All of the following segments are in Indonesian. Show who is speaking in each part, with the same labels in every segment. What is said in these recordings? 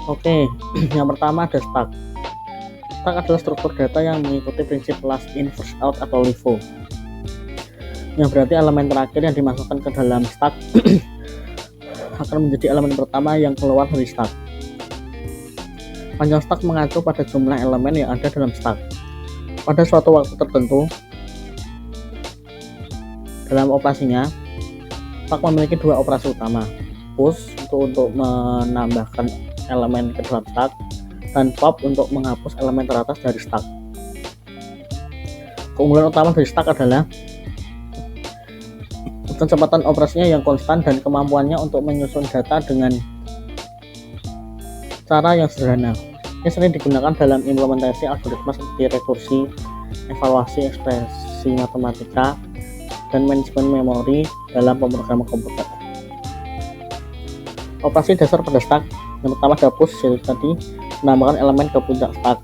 Speaker 1: Oke, yang pertama ada stack. Stack adalah struktur data yang mengikuti prinsip last in first out atau LIFO, yang berarti elemen terakhir yang dimasukkan ke dalam stack akan menjadi elemen pertama yang keluar dari stack. Panjang stack mengacu pada jumlah elemen yang ada dalam stack. Pada suatu waktu tertentu dalam operasinya, stack memiliki dua operasi utama, push untuk menambahkan elemen ke dalam stack, dan pop untuk menghapus elemen teratas dari stack. Keunggulan utama dari stack adalah kecepatan operasinya yang konstan dan kemampuannya untuk menyusun data dengan cara yang sederhana. Ini sering digunakan dalam implementasi algoritma seperti rekursi, evaluasi ekspresi matematika, dan manajemen memori dalam pemrograman komputer. Operasi dasar pada stack, yang pertama ada push, yaitu tadi menambahkan elemen ke puncak stack.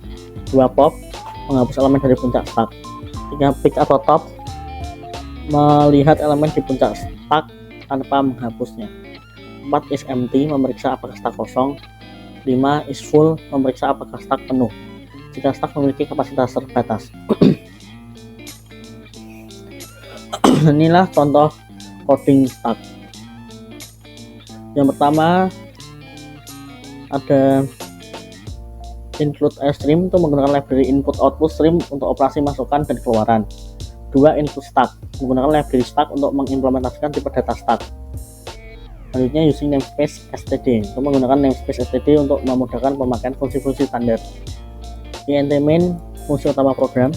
Speaker 1: 2 pop, menghapus elemen dari puncak stack. 3 pick atau top, melihat elemen di puncak stack tanpa menghapusnya. 4 is empty, memeriksa apakah stack kosong. 5 is full, memeriksa apakah stack penuh jika stack memiliki kapasitas terbatas. Inilah contoh coding stack. Yang pertama ada include stream, itu menggunakan library input output stream untuk operasi masukan dan keluaran. 2 input stack, menggunakan library stack untuk mengimplementasikan tipe data stack. Selanjutnya using namespace std, untuk menggunakan namespace std untuk memudahkan pemakaian fungsi-fungsi standar. int main, fungsi utama program.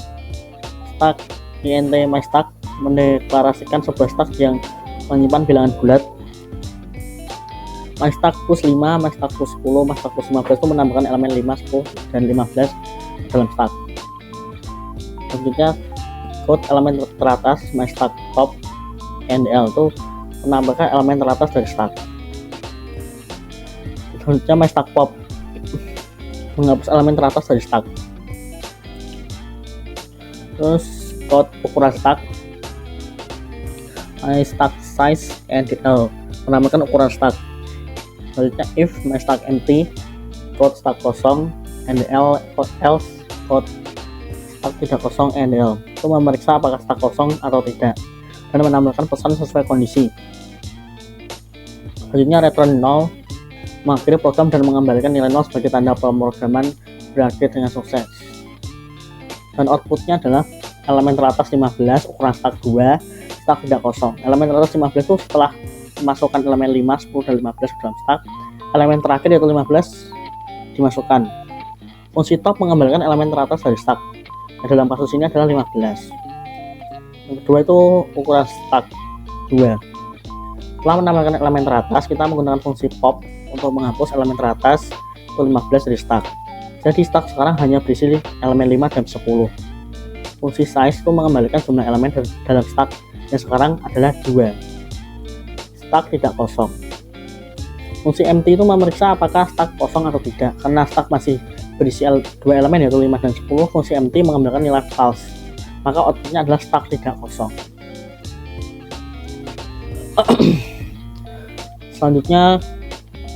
Speaker 1: Stack int myStack, mendeklarasikan sebuah stack yang menyimpan bilangan bulat. myStack push 5, myStack push 10, myStack push 15 itu menambahkan elemen 5, 10, dan 15 dalam stack. Selanjutnya code elemen teratas myStack top NL itu menambahkan elemen teratas dari stack. Selanjutnya myStack pop, menghapus elemen teratas dari stack. Terus code ukuran stack myStack size NL, menambahkan ukuran stack. Selanjutnya if myStack empty, code stack kosong, NL else code stack tidak kosong NL, itu memeriksa apakah stack kosong atau tidak dan menambahkan pesan sesuai kondisi. Selanjutnya return 0, mengakhiri program dan mengembalikan nilai 0 sebagai tanda pemrograman berakhir dengan sukses. Dan outputnya adalah elemen teratas 15, ukuran stack 2, stack tidak kosong. Elemen teratas 15 itu setelah memasukkan elemen 5, 10, dan 15 ke dalam stack, elemen terakhir yaitu 15 dimasukkan. Fungsi top mengembalikan elemen teratas dari stack. Nah, dalam kasus ini adalah 15. Yang kedua itu ukuran stack 2. Setelah menambahkan elemen teratas, kita menggunakan fungsi pop untuk menghapus elemen teratas itu 15 dari stack. Jadi stack sekarang hanya berisi elemen 5 dan 10. Fungsi size itu mengembalikan jumlah elemen dalam stack yang sekarang adalah 2. Stack tidak kosong. Fungsi empty itu memeriksa apakah stack kosong atau tidak. Karena stack masih berisi 2 elemen yaitu 5 dan 10, fungsi empty mengembalikan nilai false. Maka outputnya adalah stack tidak kosong. Selanjutnya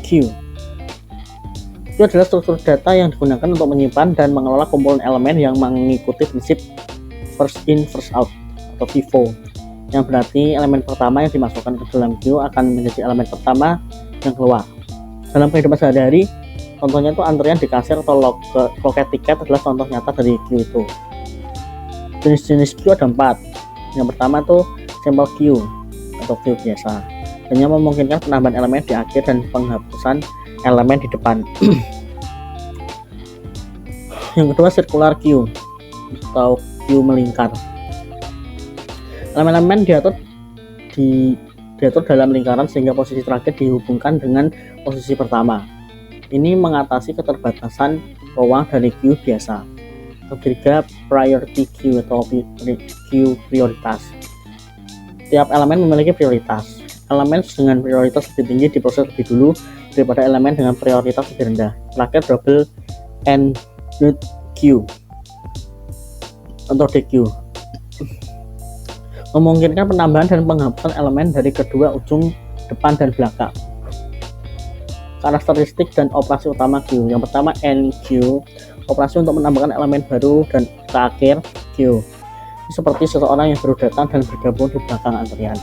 Speaker 1: queue. Itu adalah struktur data yang digunakan untuk menyimpan dan mengelola kumpulan elemen yang mengikuti prinsip first in first out atau FIFO, yang berarti elemen pertama yang dimasukkan ke dalam queue akan menjadi elemen pertama yang keluar. Dalam kehidupan sehari-hari, contohnya itu antrian di kasir atau loket tiket adalah contoh nyata dari queue itu. Jenis-jenis queue ada 4. Yang pertama itu simple queue atau queue biasa, hanya memungkinkan penambahan elemen di akhir dan penghapusan elemen di depan. Yang kedua circular queue atau queue melingkar. Elemen-elemen diatur dalam lingkaran sehingga posisi terakhir dihubungkan dengan posisi pertama. Ini mengatasi keterbatasan ruang dari queue biasa. Ketiga, priority queue atau queue prioritas. Tiap elemen memiliki prioritas. Elemen dengan prioritas lebih tinggi diproses lebih dulu daripada elemen dengan prioritas lebih rendah. Terakhir, double ended queue atau DQ, memungkinkan penambahan dan penghapusan elemen dari kedua ujung depan dan belakang. Karakteristik dan operasi utama Q. Yang pertama NQ, operasi untuk menambahkan elemen baru, dan terakhir Q, seperti seseorang yang baru datang dan bergabung di belakang antrian.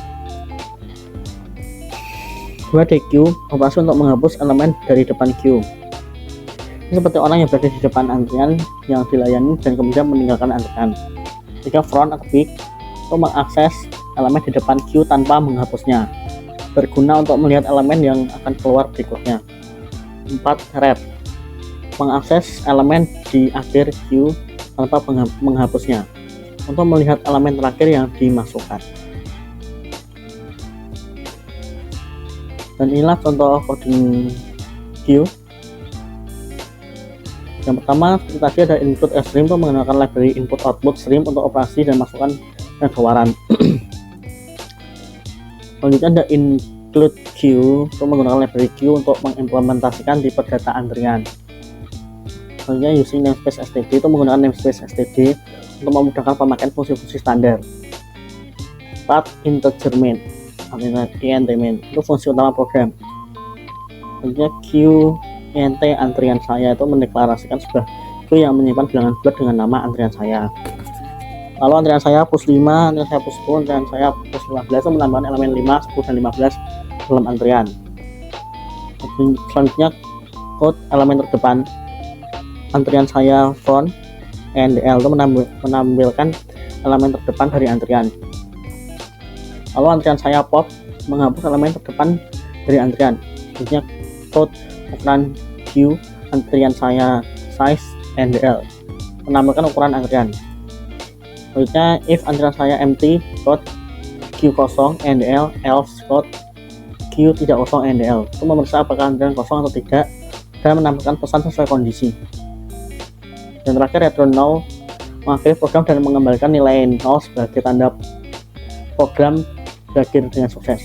Speaker 1: 2DQ, operasi untuk menghapus elemen dari depan Q. Ini seperti orang yang berada di depan antrian yang dilayani dan kemudian meninggalkan antrian. 3 front atau back, untuk mengakses elemen di depan Q tanpa menghapusnya, berguna untuk melihat elemen yang akan keluar berikutnya. 4 rear, mengakses elemen di akhir Q tanpa menghapusnya, untuk melihat elemen terakhir yang dimasukkan. Dan inilah contoh coding Q. Yang pertama tadi ada input stream untuk menggunakan library input output stream untuk operasi dan masukan dan keluaran. Selanjutnya ada include Q untuk menggunakan library Q untuk mengimplementasikan tipe data antrian. Selanjutnya using namespace std itu menggunakan namespace std untuk memudahkan pemakaian fungsi-fungsi standar. Path integer main, int main itu fungsi utama program. Selanjutnya int antrian saya itu mendeklarasikan sebuah queue yang menyimpan bilangan bulat dengan nama antrian saya. Lalu antrian saya plus 5, antrian saya plus 10, antrian saya plus 15 itu menambahkan elemen 5, 10, dan 15 dalam antrian. Selanjutnya code elemen terdepan antrian saya front NDL itu menampilkan elemen terdepan dari antrian. Lalu antrian saya pop menghapus elemen terdepan dari antrian. Selanjutnya code ukuran Q antrian saya size NDL menampilkan ukuran antrian. Selanjutnya if antrian saya empty, code Q kosong NDL, else code Q tidak kosong NDL, itu memeriksa apakah antrian kosong atau tidak dan menampilkan pesan sesuai kondisi. Dan terakhir return null, mengakhiri program dan mengembalikan nilai null sebagai tanda program berakhir dengan sukses.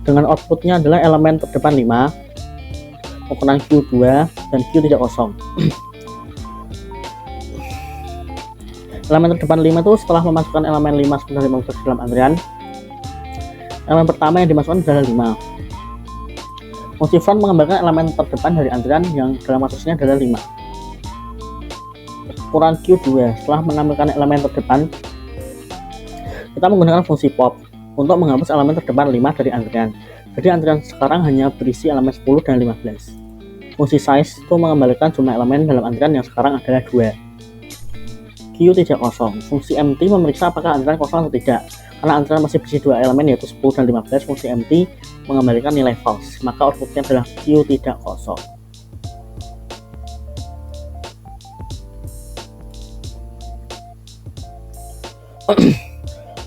Speaker 1: Dengan outputnya adalah elemen terdepan 5, ukuran Q2, dan Q tidak kosong. Elemen terdepan 5 itu setelah memasukkan elemen 5, 10, dan 15 dalam antrian, elemen pertama yang dimasukkan adalah 5. Fungsi front mengembalikan elemen terdepan dari antrian yang dalam kasusnya adalah 5. Ukuran Q2 setelah menampilkan elemen terdepan, kita menggunakan fungsi pop untuk menghapus elemen terdepan 5 dari antrian. Jadi antrian sekarang hanya berisi elemen 10 dan 15. Fungsi size itu mengembalikan jumlah elemen dalam antrian yang sekarang adalah 2. Q tidak kosong. Fungsi empty memeriksa apakah antrian kosong atau tidak. Karena antrian masih berisi 2 elemen yaitu 10 dan 15, fungsi empty mengembalikan nilai false. Maka outputnya adalah Q tidak kosong.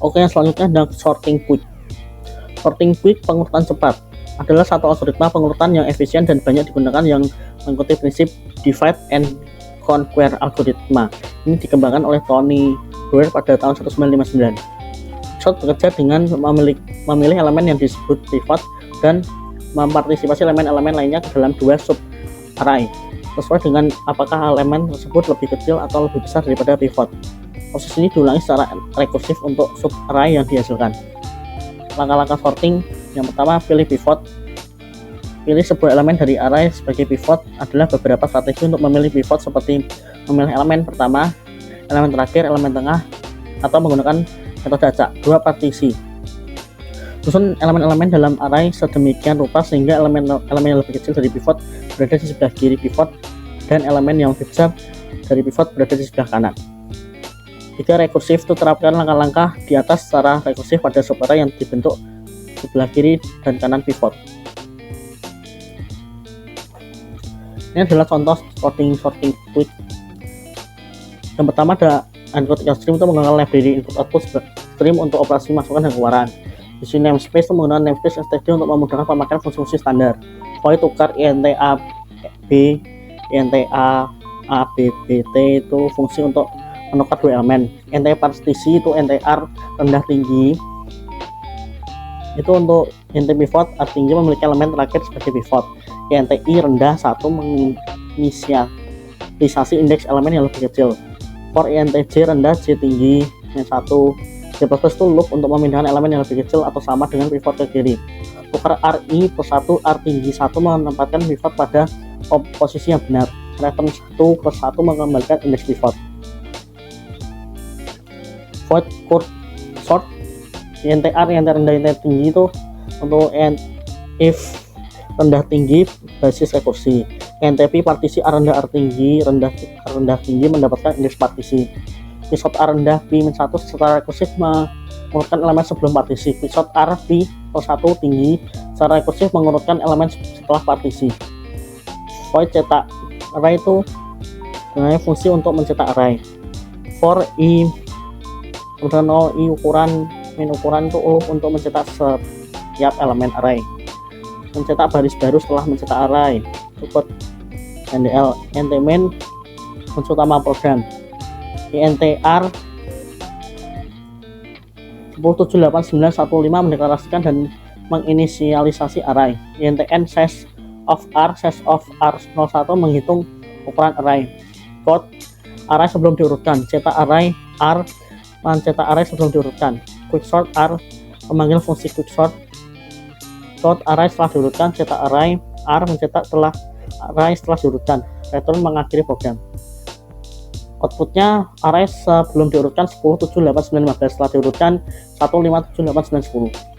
Speaker 1: Oke, selanjutnya ada sorting quick. Sorting quick pengurutan cepat adalah satu algoritma pengurutan yang efisien dan banyak digunakan yang mengikuti prinsip divide and conquer algoritma. Ini dikembangkan oleh Tony Boer pada tahun 1959. Sort bekerja dengan memilih elemen yang disebut pivot dan mempartisipasi elemen-elemen lainnya ke dalam 2 sub array sesuai dengan apakah elemen tersebut lebih kecil atau lebih besar daripada pivot. Proses ini diulangi secara rekursif untuk sub array yang dihasilkan. Langkah-langkah sorting: yang pertama, pilih pivot. Pilih sebuah elemen dari array sebagai pivot. Adalah beberapa strategi untuk memilih pivot, seperti memilih elemen pertama, elemen terakhir, elemen tengah, atau menggunakan metode acak. 2 partisi. Susun elemen-elemen dalam array sedemikian rupa sehingga elemen yang lebih kecil dari pivot berada di sebelah kiri pivot dan elemen yang lebih besar dari pivot berada di sebelah kanan. 3. Rekursif, itu terapkan langkah-langkah di atas secara rekursif pada subarray yang dibentuk sebelah kiri dan kanan pivot. Ini adalah contoh sorting quick. Yang pertama ada encode stream, itu menggunakan library input output stream untuk operasi masukan dan keluaran. Di sini namespace itu menggunakan namespace std untuk memudahkan pemakaian fungsi-fungsi standar. Void tukar int a b, int a b bt itu fungsi untuk menukar 2 elemen. Int partisi itu intr rendah tinggi, itu untuk int pivot artinya memiliki elemen terakhir sebagai pivot. Int i rendah 1 menginisialisasi indeks elemen yang lebih kecil. For int j rendah j tinggi yang 1. J++ itu loop untuk memindahkan elemen yang lebih kecil atau sama dengan pivot ke kiri. tukar RI plus 1 R tinggi 1 menempatkan pivot pada posisi yang benar. Return 1 plus 1 mengembalikan indeks pivot. Void quicksort INTR yang rendah INTR tinggi itu untuk if rendah tinggi basis rekursi. NTP partisi A rendah R tinggi rendah tinggi mendapatkan indeks partisi. Quicksort A rendah P-1 secara rekursif mengurutkan elemen sebelum partisi. Quicksort R P plus 1 tinggi secara rekursif mengurutkan elemen setelah partisi. Void cetak array itu sebenarnya fungsi untuk mencetak array. For I udah 0 I min ukuran itu untuk mencetak setiap elemen array. Mencetak baris baru setelah mencetak array. Cukup NDL min fungsi utama program. INTR 10789115 mendeklarasikan dan menginisialisasi array. INTN size of R01 menghitung ukuran array. Code array sebelum diurutkan. Cetak array R mencetak array sebelum diurutkan. Quicksort R memanggil fungsi quicksort. Code array setelah diurutkan. Cetak array R mencetak array setelah diurutkan. Return mengakhiri program. Outputnya array sebelum diurutkan 10, 7, 8, 9, 15, setelah diurutkan 1, 5, 7, 8, 9, 10.